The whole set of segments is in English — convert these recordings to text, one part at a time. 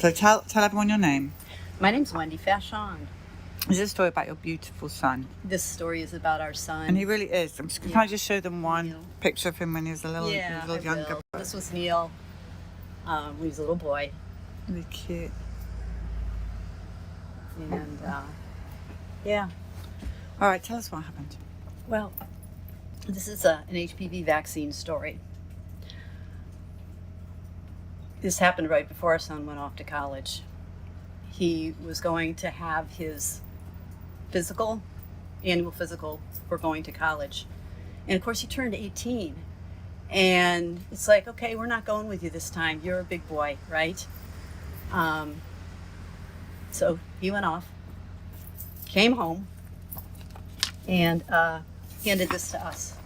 So tell everyone your name. My name's Wendy Fashon. This is a story about your beautiful son. This story is about our son. And he really is. Can I just show them one picture of him when he was a little, younger? This was Neil when he was a little boy. Really cute. And, yeah. All right, tell us what happened. Well, this is an HPV vaccine story. This happened right before our son went off to college. He was going to have his annual physical for going to college. And of course he turned 18. And it's like, okay, we're not going with you this time. You're a big boy, right? So he went off, came home, and handed this to us.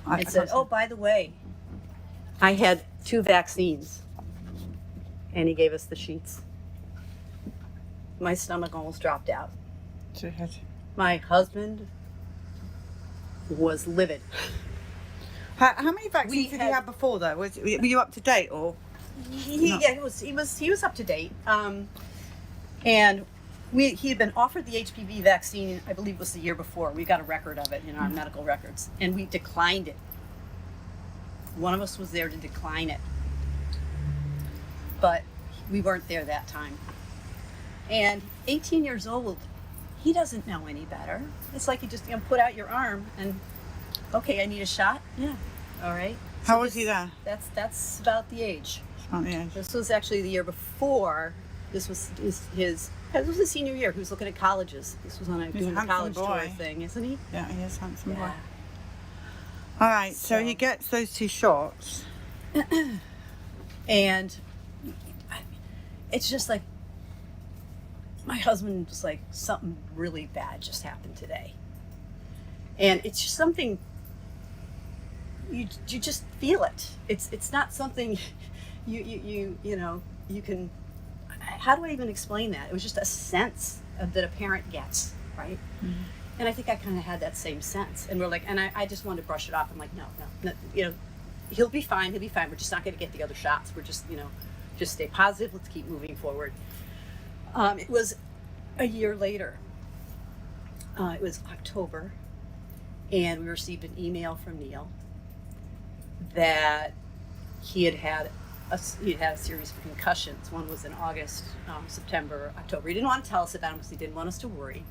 And said, oh, by the way, I had 2 vaccines. And he gave us the sheets. My stomach almost dropped out. My husband was livid. How many vaccines did you have before, though? Were you up to date, or? He was up to date. And he had been offered the HPV vaccine, I believe it was the year before. We got a record of it in our medical records, and we declined it. One of us was there to decline it, but we weren't there that time. And 18 years old, he doesn't know any better. It's like you just put out your arm and, okay, I need a shot. Yeah, all right. How was he there? That's about the age. About the age. This was actually the year before. This was his senior year. He was looking at colleges. This was doing a college tour thing, isn't he? Yeah, he is handsome boy. All right, so he gets those 2 shots. And it's just like, my husband was like, something really bad just happened today. And it's just something, you just feel it. It's not something you can, how do I even explain that? It was just a sense that a parent gets, right? Mm-hmm. And I think I kind of had that same sense. And we're like, and I just wanted to brush it off. I'm like, no, he'll be fine. We're just not going to get the other shots. We're just, just stay positive. Let's keep moving forward. It was a year later. It was October, and we received an email from Neil that he had a series of concussions. One was in August, September, October. He didn't want to tell us about them because he didn't want us to worry.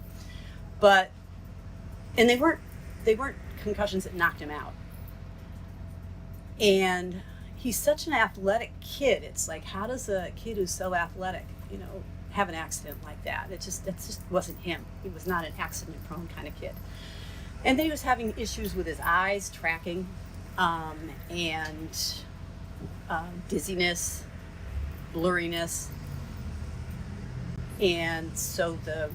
And they weren't concussions that knocked him out. And he's such an athletic kid. It's like, how does a kid who's so athletic, have an accident like that? That just wasn't him. He was not an accident-prone kind of kid. And then he was having issues with his eyes tracking, and dizziness, blurriness. And so the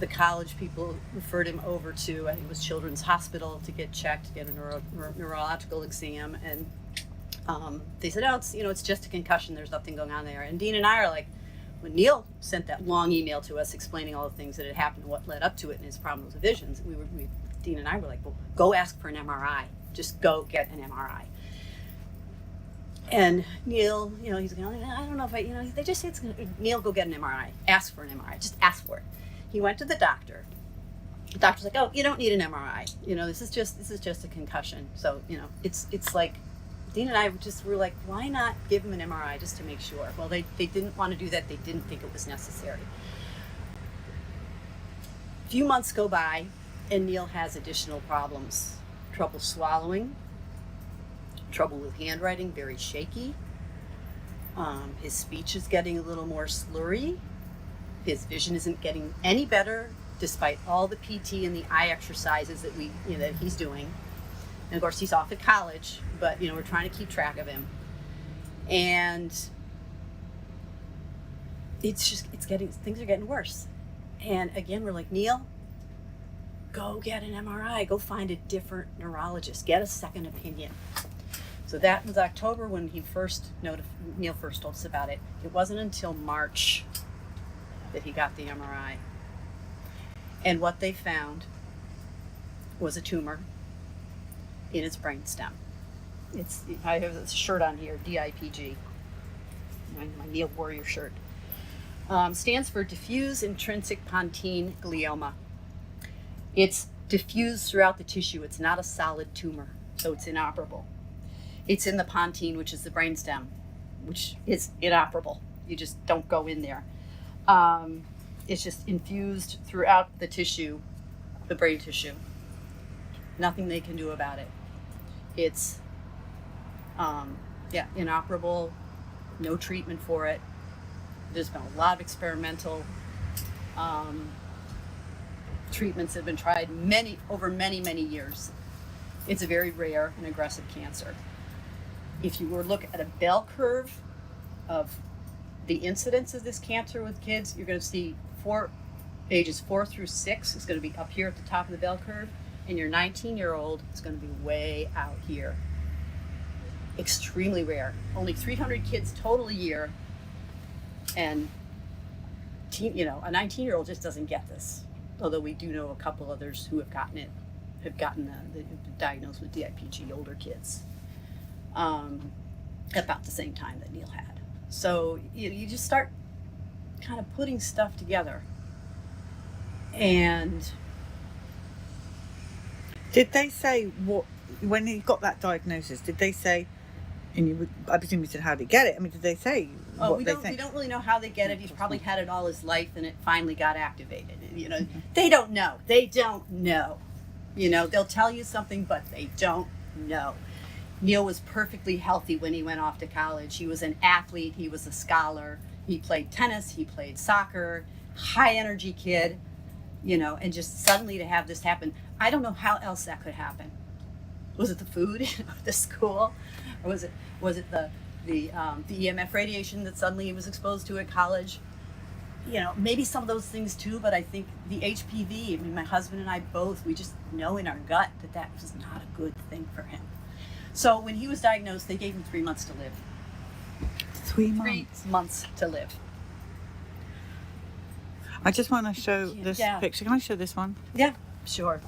college people referred him over to, I think it was Children's Hospital, to get checked, to get a neurological exam. And they said, oh, it's just a concussion. There's nothing going on there. And Dean and I are like, when Neil sent that long email to us explaining all the things that had happened and what led up to it and his problem with the visions, Dean and I were like, well, go ask for an MRI. Just go get an MRI. And Neil, he's going, I don't know if they just say Neil, go get an MRI. Ask for an MRI. Just ask for it. He went to the doctor. The doctor's like, oh, you don't need an MRI. This is just a concussion. So, it's like, Dean and I were like, why not give him an MRI just to make sure? Well, they didn't want to do that. They didn't think it was necessary. A few months go by, and Neil has additional problems. Trouble swallowing, trouble with handwriting, very shaky. His speech is getting a little more slurry. His vision isn't getting any better, despite all the PT and the eye exercises that that he's doing. And of course, he's off at college, but we're trying to keep track of him. And things are getting worse. And again, we're like, Neil, go get an MRI. Go find a different neurologist. Get a second opinion. So that was October when Neil first told us about it. It wasn't until March that he got the MRI. And what they found was a tumor in his brainstem. I have a shirt on here, DIPG. my Neil Warrior shirt. Stands for diffuse intrinsic pontine glioma. It's diffused throughout the tissue. It's not a solid tumor, so it's inoperable. It's in the pontine, which is the brainstem, which is inoperable. You just don't go in there. It's just infused throughout the tissue, the brain tissue. Nothing they can do about it. It's inoperable, no treatment for it. There's been a lot of experimental treatments that have been tried over many years. It's a very rare and aggressive cancer. If you were to look at a bell curve of the incidence of this cancer with kids, you're going to see ages 4 through 6 is going to be up here at the top of the bell curve, and your 19-year-old is going to be way out here. Extremely rare. Only 300 kids total a year, and a 19-year-old just doesn't get this. Although we do know a couple others who have gotten the diagnosed with DIPG, older kids, about the same time that Neil had. So you just start kind of putting stuff together. And did they say when he got that diagnosis? Did they say? And I presume you said how did he get it? I mean, did they say? We don't really know how they get it. He's probably had it all his life, and it finally got activated. They don't know. They don't know. They'll tell you something, but they don't know. Neil was perfectly healthy when he went off to college. He was an athlete. He was a scholar. He played tennis. He played soccer. High energy kid. And just suddenly to have this happen, I don't know how else that could happen. Was it the food, the school, or was it the EMF radiation that suddenly he was exposed to at college? Maybe some of those things too, but I think the HPV, my husband and I both, we just know in our gut that was not a good thing for him. So when he was diagnosed, they gave him 3 months to live. 3 months? 3 months to live. I just want to show this picture. Can I show this one? Yeah, sure.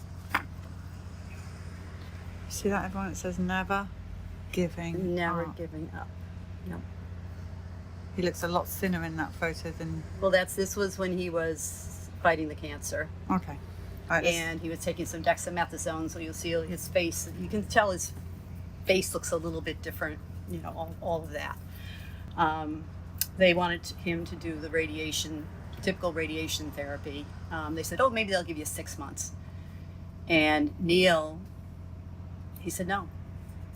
See that, everyone? It says never giving up. Giving up. No. He looks a lot thinner in that photo than... Well, this was when he was fighting the cancer. Okay. Right, and he was taking some dexamethasone, so you'll see his face. You can tell his face looks a little bit different, all of that. They wanted him to do the typical radiation therapy. They said, maybe they'll give you 6 months. And Neil, he said no.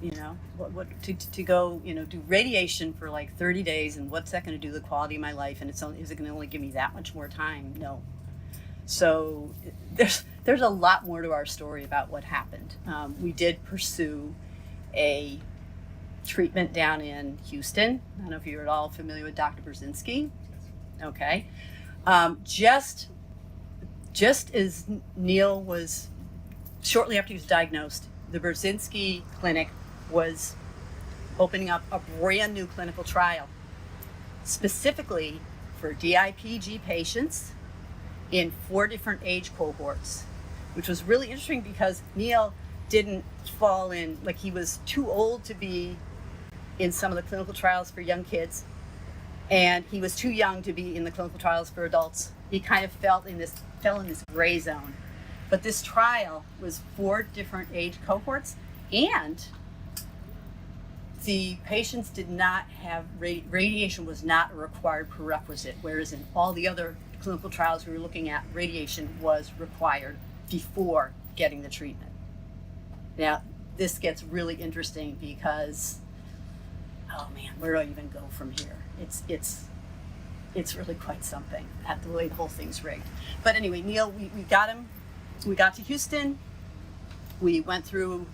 To go, do radiation for like 30 days, and what's that going to do to the quality of my life? And is it going to only give me that much more time? No. So there's a lot more to our story about what happened. We did pursue a treatment down in Houston. I don't know if you're at all familiar with Dr. Brzezinski. Okay. Just as Neil was, shortly after he was diagnosed, the Brzezinski Clinic was opening up a brand new clinical trial, specifically for DIPG patients in 4 different age cohorts, which was really interesting because Neil didn't fall in, like he was too old to be in some of the clinical trials for young kids, and he was too young to be in the clinical trials for adults. He kind of fell in this gray zone. But this trial was 4 different age cohorts, and the patients did not have radiation was not a required prerequisite, whereas in all the other clinical trials we were looking at, radiation was required before getting the treatment. Now, this gets really interesting because, oh man, where do I even go from here? It's really quite something, the way the whole thing's rigged. But anyway, Neil, we got him. We got to Houston. We went through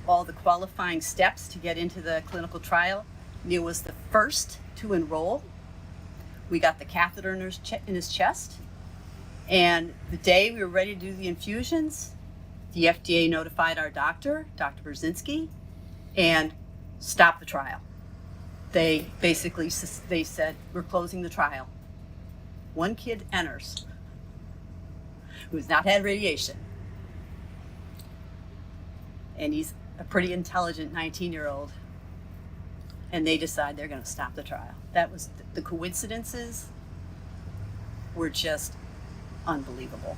all the qualifying steps to get into the clinical trial. Neil was the first to enroll. We got the catheter in his chest. And the day we were ready to do the infusions, the FDA notified our doctor, Dr. Brzezinski, and stopped the trial. They said, we're closing the trial. 1 kid enters who's not had radiation. And he's a pretty intelligent 19-year-old. and they decide they're going to stop the trial. That was the coincidences were just unbelievable.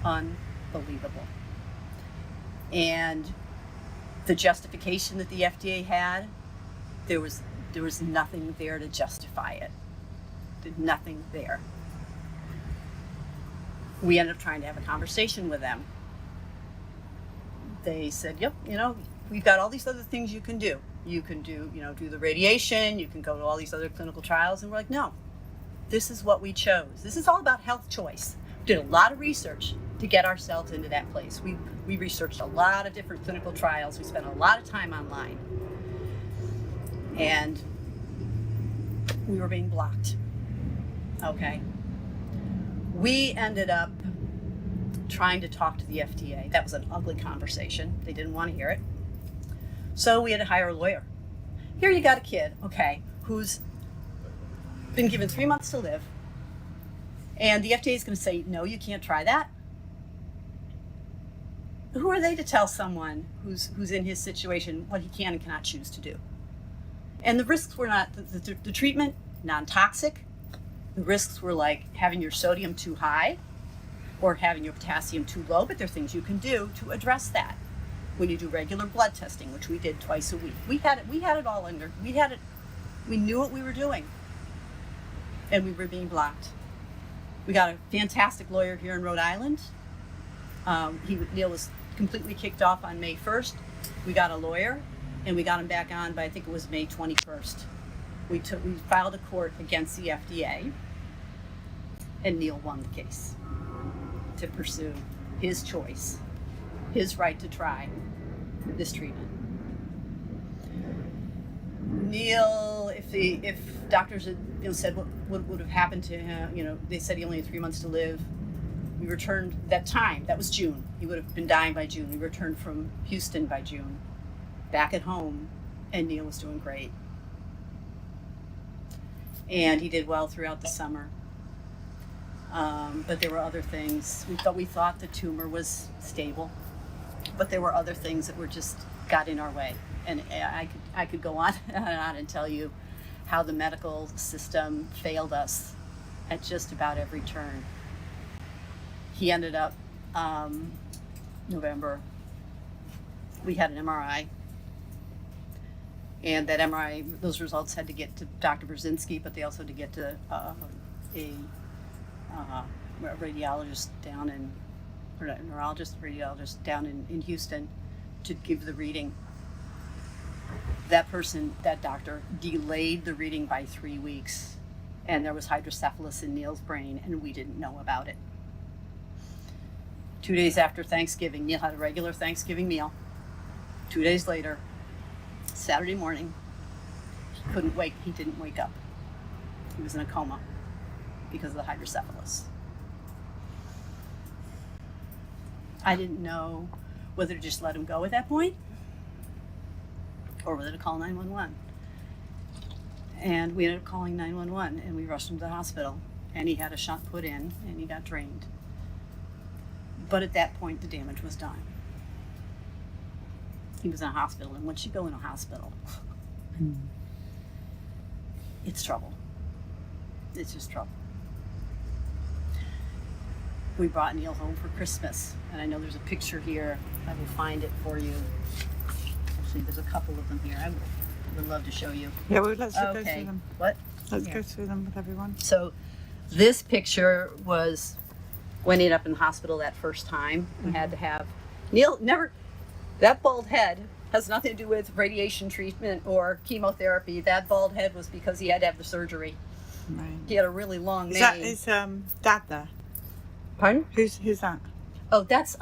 Unbelievable. And the justification that the FDA had, there was nothing there to justify it. There's nothing there. We ended up trying to have a conversation with them. They said, yep, we've got all these other things you can do. You can do the radiation, you can go to all these other clinical trials. And we're like, no, this is what we chose. This is all about health choice. We did a lot of research to get ourselves into that place. We researched a lot of different clinical trials. We spent a lot of time online. And we were being blocked. Okay. We ended up trying to talk to the FDA. That was an ugly conversation. They didn't want to hear it. So we had to hire a lawyer. Here you got a kid, okay, who's been given 3 months to live, and the FDA is going to say, no, you can't try that. Who are they to tell someone who's in his situation what he can and cannot choose to do? And the risks were not, the treatment, non-toxic. The risks were like having your sodium too high or having your potassium too low, but there are things you can do to address that. When you do regular blood testing, which we did twice a week, we had it all under. We knew what we were doing, and we were being blocked. We got a fantastic lawyer here in Rhode Island. Neil was completely kicked off on May 1st. We got a lawyer, and we got him back on by, I think it was May 21st. We filed a court against the FDA, and Neil won the case to pursue his choice, his right to try this treatment. Neil, if doctors had said what would have happened to him, they said he only had 3 months to live. We returned that time. That was June. He would have been dying by June. We returned from Houston by June, back at home, and Neil was doing great. And he did well throughout the summer. But there were other things. We thought the tumor was stable, but there were other things that were just got in our way. And I could go on and on and tell you how the medical system failed us at just about every turn. He ended up, November, we had an MRI. And that MRI, those results had to get to Dr. Brzezinski, but they also had to get to a radiologist down in, or a neurologist, radiologist down in Houston to give the reading. That doctor delayed the reading by 3 weeks, and there was hydrocephalus in Neil's brain, and we didn't know about it. 2 days after Thanksgiving, Neil had a regular Thanksgiving meal. 2 days later, Saturday morning, he didn't wake up. He was in a coma because of the hydrocephalus. I didn't know whether to just let him go at that point or whether to call 911. And we ended up calling 911, and we rushed him to the hospital, and he had a shunt put in, and he got drained. But at that point, the damage was done. He was in a hospital, and once you go in a hospital, it's trouble. It's just trouble. We brought Neil home for Christmas, and I know there's a picture here. I will find it for you. Actually, there's a couple of them here. I would love to show you. Yeah, well, let's go through them. What? Let's go through them with everyone. So this picture was when he ended up in the hospital that first time and had to have Neil that bald head has nothing to do with radiation treatment or chemotherapy. That bald head was because he had to have the surgery. Right. He had a really long name. Is Dad there? Pardon? Who's that? Oh, that's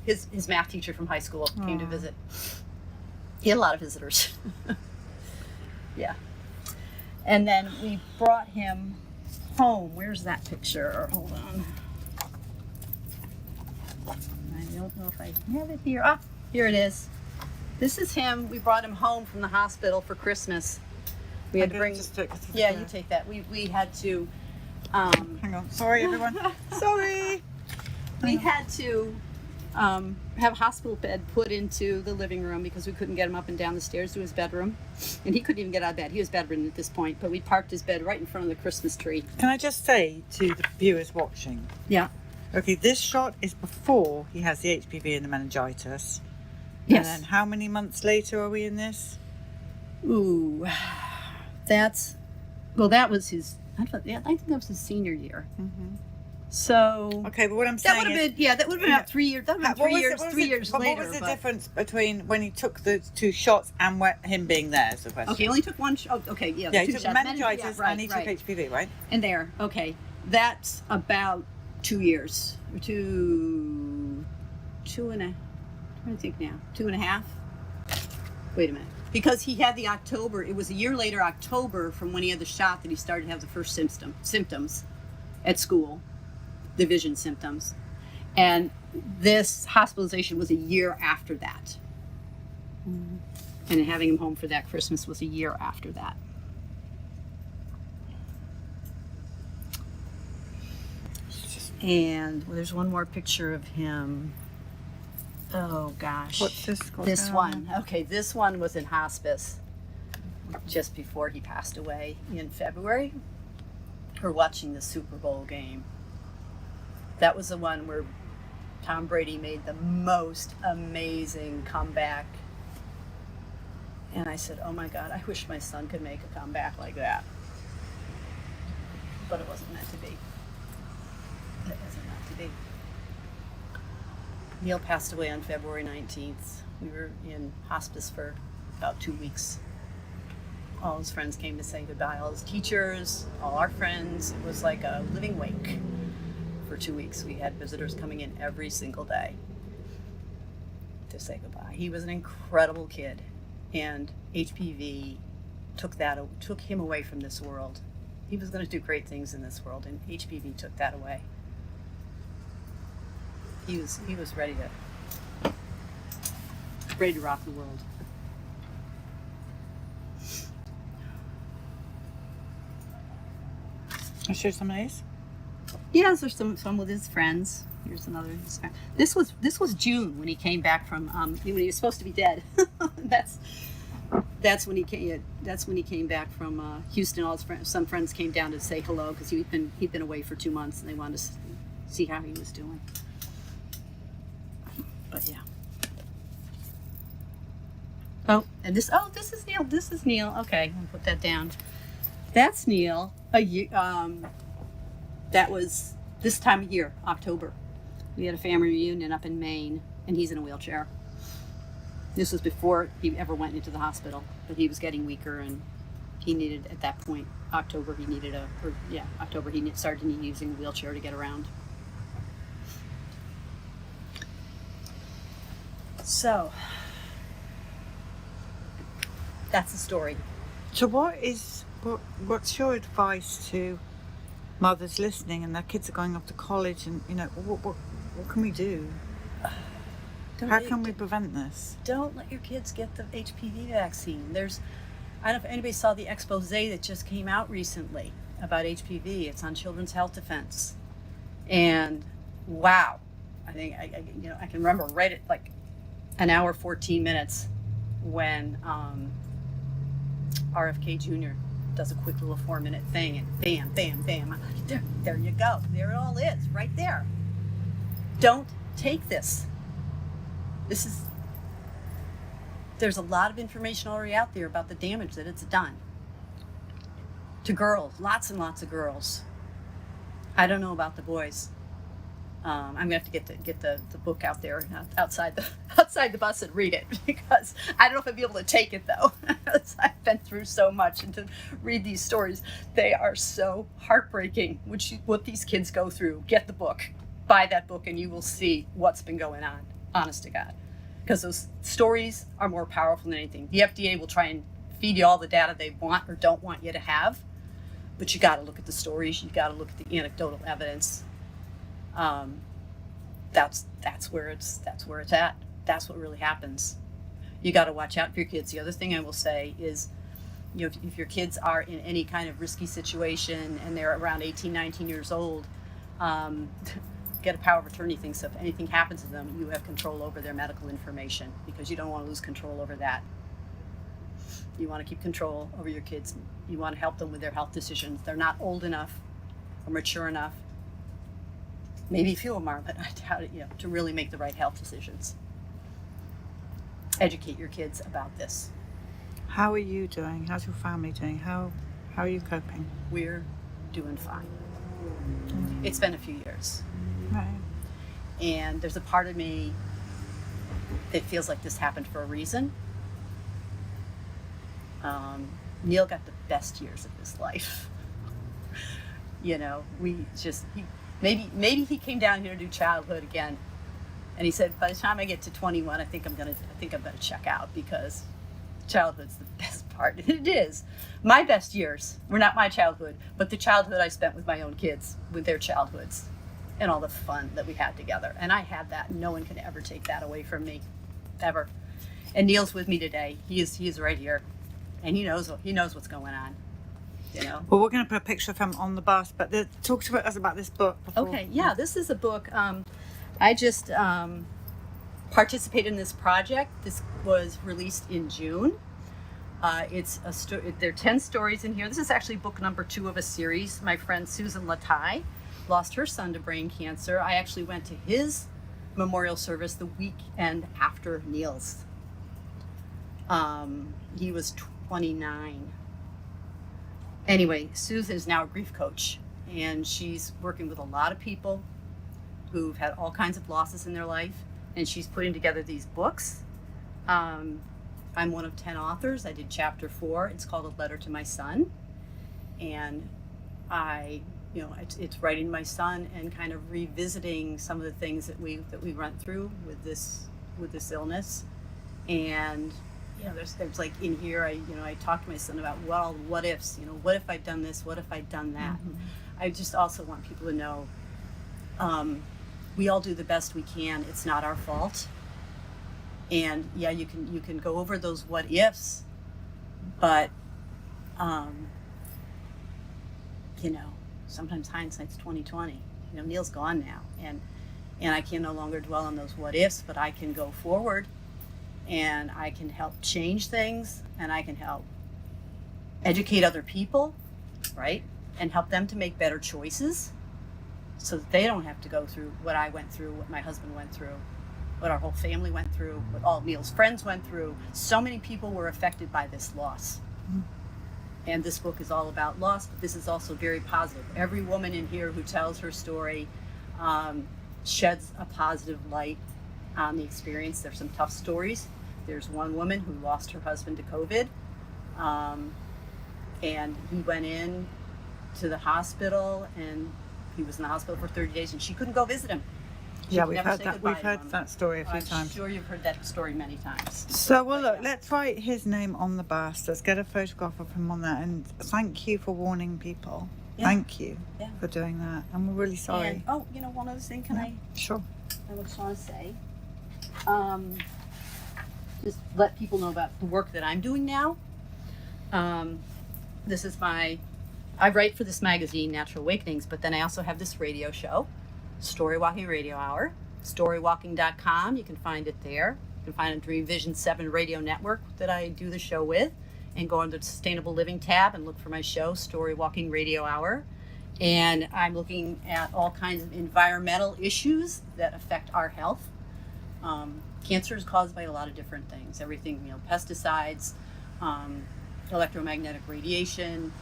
his math teacher from high school came to visit. He had a lot of visitors. Yeah. And then we brought him home. Where's that picture? Hold on. I don't know if I have it here. Ah, here it is. This is him. We brought him home from the hospital for Christmas. We had to bring. Yeah, you take that. We had to. Hang on. Sorry, everyone. Sorry. We had to have a hospital bed put into the living room because we couldn't get him up and down the stairs to his bedroom. And he couldn't even get out of bed. He was bedridden at this point, but we parked his bed right in front of the Christmas tree. Can I just say to the viewers watching? Yeah. Okay, this shot is before he has the HPV and the meningitis. Yes. And then how many months later are we in this? Ooh, that was his, I think that was his senior year. Mm-hmm. So. Okay, but what I'm That saying would have is... been, that would have been about 3 years. That would have been 3 years, 3 years but later. what was the difference between when he took the 2 shots and him being there, is the question? Okay, he only took one shot. Okay, yeah. Yeah, he 2 took shots. meningitis Yeah, and he took HPV, right? And there, okay. That's about 2 years. Or two and a, I'm trying to think now. 2.5? Wait a minute. Because he had the October, it was a year later, October, from when he had the shot that he started to have the first symptoms at school, the vision symptoms. And this hospitalization was a year after that. Mm. And having him home for that Christmas was a year after that. And there's one more picture of him. Oh gosh. What's this? This one. Okay, this one was in hospice just before he passed away in February. We're watching the Super Bowl game. That was the one where Tom Brady made the most amazing comeback. And I said, oh my God, I wish my son could make a comeback like that. But it wasn't meant to be. It wasn't meant to be. Neil passed away on February 19th. We were in hospice for about 2 weeks. All his friends came to say goodbye, all his teachers, all our friends. It was like a living wake for 2 weeks. We had visitors coming in every single day to say goodbye. He was an incredible kid, and HPV took him away from this world. He was going to do great things in this world, and HPV took that away. He was ready to rock the world. I'll show some of these. Yeah, there's some with his friends. Here's another. This was June when he came back from when he was supposed to be dead. That's when he came. That's when he came back from Houston. All his friends, some friends came down to say hello because he'd been away for 2 months and they wanted to see how he was doing. But yeah. Oh, and this is Neil. This is Neil. Okay, I'll put that down. That's Neil. That was this time of year, October. We had a family reunion up in Maine, and he's in a wheelchair. This was before he ever went into the hospital, but he was getting weaker, and he needed, at that point, October, he started using a wheelchair to get around. So, that's the story. So what's your advice to mothers listening and their kids are going off to college, and what can we do? How can we prevent this? Don't let your kids get the HPV vaccine. I don't know if anybody saw the expose that just came out recently about HPV. It's on Children's Health Defense. And wow, I think I can remember right at like an hour 14 minutes when RFK Jr. does a quick little 4-minute thing, and bam, bam, bam. There you go. There it all is, right there. Don't take this. There's a lot of information already out there about the damage that it's done to girls, lots and lots of girls. I don't know about the boys. I'm gonna have to get the book out there outside the bus and read it, because I don't know if I'd be able to take it though. I've been through so much, and to read these stories, they are so heartbreaking. What these kids go through. Get the book, buy that book, and you will see what's been going on. Honest to God, because those stories are more powerful than anything. The FDA will try and feed you all the data they want or don't want you to have, but you got to look at the stories. You got to look at the anecdotal evidence. That's where it's at. That's what really happens. You got to watch out for your kids. The other thing I will say is, if your kids are in any kind of risky situation and they're around 18, 19 years old, get a power of attorney thing, so if anything happens to them, you have control over their medical information, because you don't want to lose control over that. You want to keep control over your kids. You want to help them with their health decisions. They're not old enough or mature enough. Maybe a few of them are, but I doubt it, to really make the right health decisions. Educate your kids about this. How are you doing? How's your family doing? How are you coping? We're doing fine. It's been a few years. Right. And there's a part of me that feels like this happened for a reason. Neil got the best years of his life. Maybe he came down here to do childhood again, and he said, by the time I get to 21, I think I'm gonna check out, because childhood's the best part. It is. My best years were not my childhood, but the childhood I spent with my own kids, with their childhoods, and all the fun that we had together. And I had that. No one can ever take that away from me, ever. And Neil's with me today. He is right here, and he knows what's going on. Well, we're going to put a picture of him on the bus, but talk to us about this book before. Okay, yeah, this is a book. I just participated in this project. This was released in June. It's there are 10 stories in here. This is actually book number 2 of a series. My friend Susan Latai lost her son to brain cancer. I actually went to his memorial service the weekend after Neil's. He was 29. Anyway, Susan is now a grief coach, and she's working with a lot of people who've had all kinds of losses in their life, and she's putting together these books. I'm one of 10 authors. I did chapter 4. It's called A Letter to My Son, and it's writing my son and kind of revisiting some of the things that we went through with this illness. And there's like in here, I talk to my son about what ifs, what if I'd done this, what if I'd done that. Mm-hmm. I just also want people to know, we all do the best we can. It's not our fault. And yeah, you can go over those what ifs, but sometimes hindsight's 20/20. Neil's gone now, and I can no longer dwell on those what ifs, but I can go forward, and I can help change things, and I can help educate other people, right? And help them to make better choices, so that they don't have to go through what I went through, what my husband went through, what our whole family went through, what all Neil's friends went through. So many people were affected by this loss. Mm-hmm. And this book is all about loss, but this is also very positive. Every woman in here who tells her story sheds a positive light on the experience. There's some tough stories. There's one woman who lost her husband to COVID, and he went in to the hospital, and he was in the hospital for 30 days, and she couldn't go visit him. Yeah, we've heard that story a few times. I'm sure you've heard that story many times. So, let's write his name on the bus. Let's get a photograph of him on that. And thank you for warning people. Yeah. Thank you for doing that. And we're really sorry. And, one other thing, can I? Sure. I just want to say, just let people know about the work that I'm doing now. This is I write for this magazine, Natural Awakenings, but then I also have this radio show, Story Walking Radio Hour, storywalking.com. You can find it there. You can find it on Dream Vision 7 radio network that I do the show with, and go under the Sustainable Living tab and look for my show, Story Walking Radio Hour. And I'm looking at all kinds of environmental issues that affect our health. Cancer is caused by a lot of different things. Everything, pesticides, electromagnetic radiation,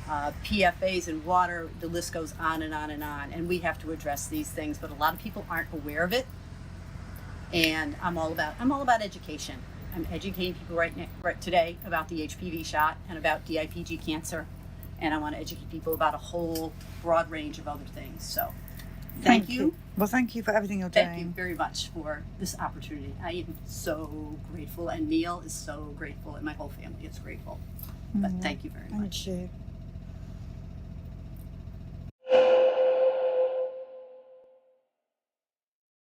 PFAS in water, the list goes on and on and on. And we have to address these things, but a lot of people aren't aware of it. And I'm all about education. I'm educating people right today about the HPV shot and about DIPG cancer. And I want to educate people about a whole broad range of other things. So thank you. Well, thank you for everything you're doing. Thank you very much for this opportunity. I am so grateful, and Neil is so grateful, and my whole family is grateful. But thank you very much. Thank you.